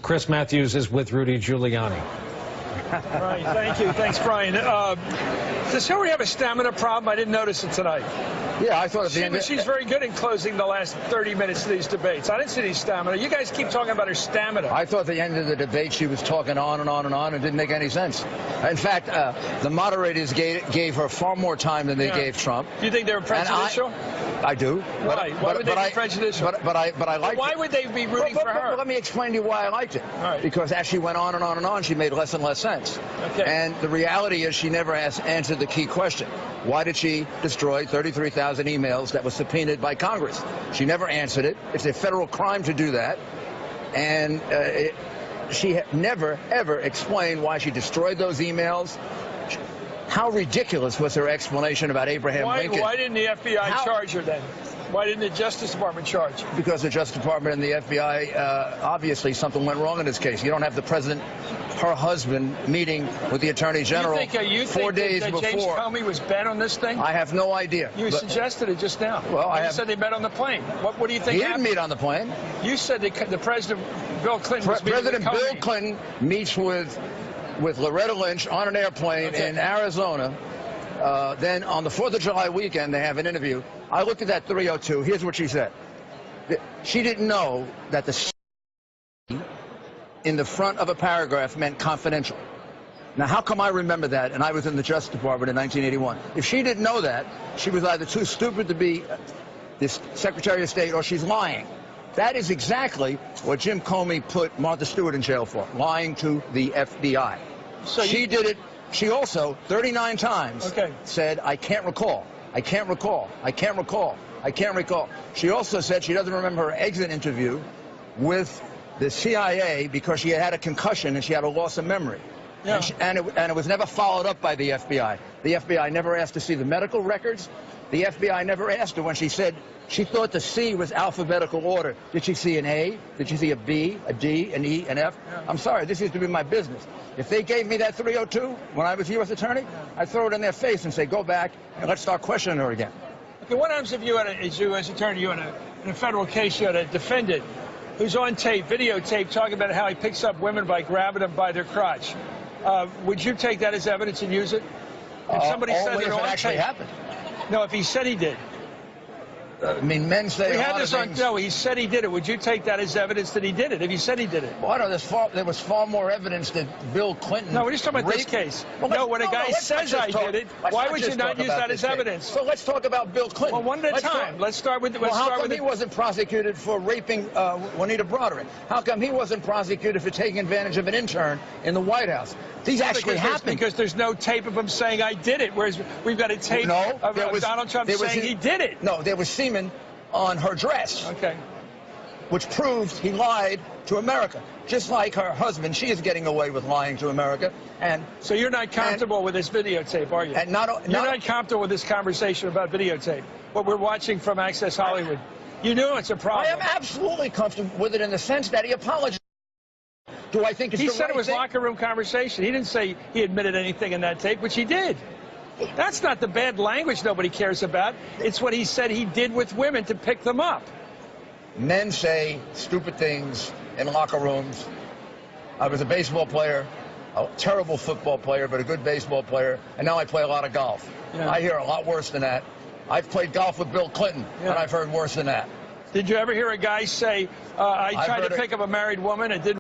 Chris Matthews is with Rudy Giuliani. Right, thank you. Thanks, Brian. Does Hillary have a stamina problem? I didn't notice it tonight. Yeah, I thought at the end she's very good in closing the last 30 minutes of these debates. I didn't see any stamina. You guys keep talking about her stamina. I thought at the end of the debate she was talking on and on and on and didn't make any sense. In fact, the moderators gave her far more time than they gave Trump. Do you think they were prejudicial? I do. Why? Why would they be prejudicial? But I liked it. Why would they be rooting for her? Let me explain to you why I liked it. Right. Because as she went on and on and on, she made less and less sense. Okay. And the reality is she never answered the key question. Why did she destroy 33,000 emails that were subpoenaed by Congress? She never answered it. It's a federal crime to do that. And she never, ever explained why she destroyed those emails. How ridiculous was her explanation about Abraham Lincoln? Why didn't the FBI charge her then? Why didn't the Justice Department charge? Because the Justice Department and the FBI, obviously something went wrong in this case. You don't have the president, her husband, meeting with the Attorney General you 4 days that before. James Comey was bent on this thing? I have no idea. You suggested it just now. Well, you said they met on the plane. What do you think happened? He didn't meet on the plane. You said the President, Bill Clinton, was President with Bill Clinton meets with Loretta Lynch on an airplane in Arizona. Then on the 4th of July weekend, they have an interview. I looked at that 302. Here's what she said. She didn't know that the C in the front of a paragraph meant confidential. Now, how come I remember that, and I was in the Justice Department in 1981? If she didn't know that, she was either too stupid to be this Secretary of State or she's lying. That is exactly what Jim Comey put Martha Stewart in jail for, lying to the FBI. So she did it. She also, 39 times, said, I can't recall, I can't recall, I can't recall, I can't recall. She also said she doesn't remember her exit interview with the CIA because she had had a concussion and she had a loss of memory. Yeah. And it was never followed up by the FBI. The FBI never asked to see the medical records. The FBI never asked her when she said she thought the C was alphabetical order. Did she see an A? Did she see a B, a D, an E, an F? Yeah. I'm sorry, this used to be my business. If they gave me that 302 when I was U.S. Attorney, I'd throw it in their face and say, go back and let's start questioning her again. Okay, what happens if you had as U.S. Attorney, you in a federal case, you had a defendant who's on tape, videotape, talking about how he picks up women by grabbing them by their crotch? Would you take that as evidence and use it? If somebody said it actually happened. No, if he said he did. I mean, men say we a had lot this of on. things. No, he said he did it. Would you take that as evidence that he did it? If he said he did it. Well, I know there was far more evidence that Bill Clinton. No, we're just talking about this case. Well, no, when a guy says I did it, why would you not use that as evidence? So let's talk about Bill Clinton. Well, one at a time. Let's start with. How come he wasn't prosecuted for raping Juanita Broderick? How come he wasn't prosecuted for taking advantage of an intern in the White House? These actually happened. Because there's no tape of him saying I did it, whereas we've got a tape of Donald Trump saying he did it. No, there was semen on her dress, which proves he lied to America. Just like her husband, she is getting away with lying to America. And so you're not comfortable with this videotape, are you? And you're not comfortable with this conversation about videotape, what we're watching from Access Hollywood. You knew it's a problem. I am absolutely comfortable with it in the sense that he apologized. Do I think it's he the said right it was thing? locker room conversation. He didn't say he admitted anything in that tape, which he did. That's not the bad language nobody cares about. It's what he said he did with women to pick them up. Men say stupid things in locker rooms. I was a baseball player, a terrible football player, but a good baseball player, and now I play a lot of golf. Yeah. I hear a lot worse than that. I've played golf with Bill Clinton, and I've heard worse than that. Did you ever hear a guy say, I tried to pick up a married woman and didn't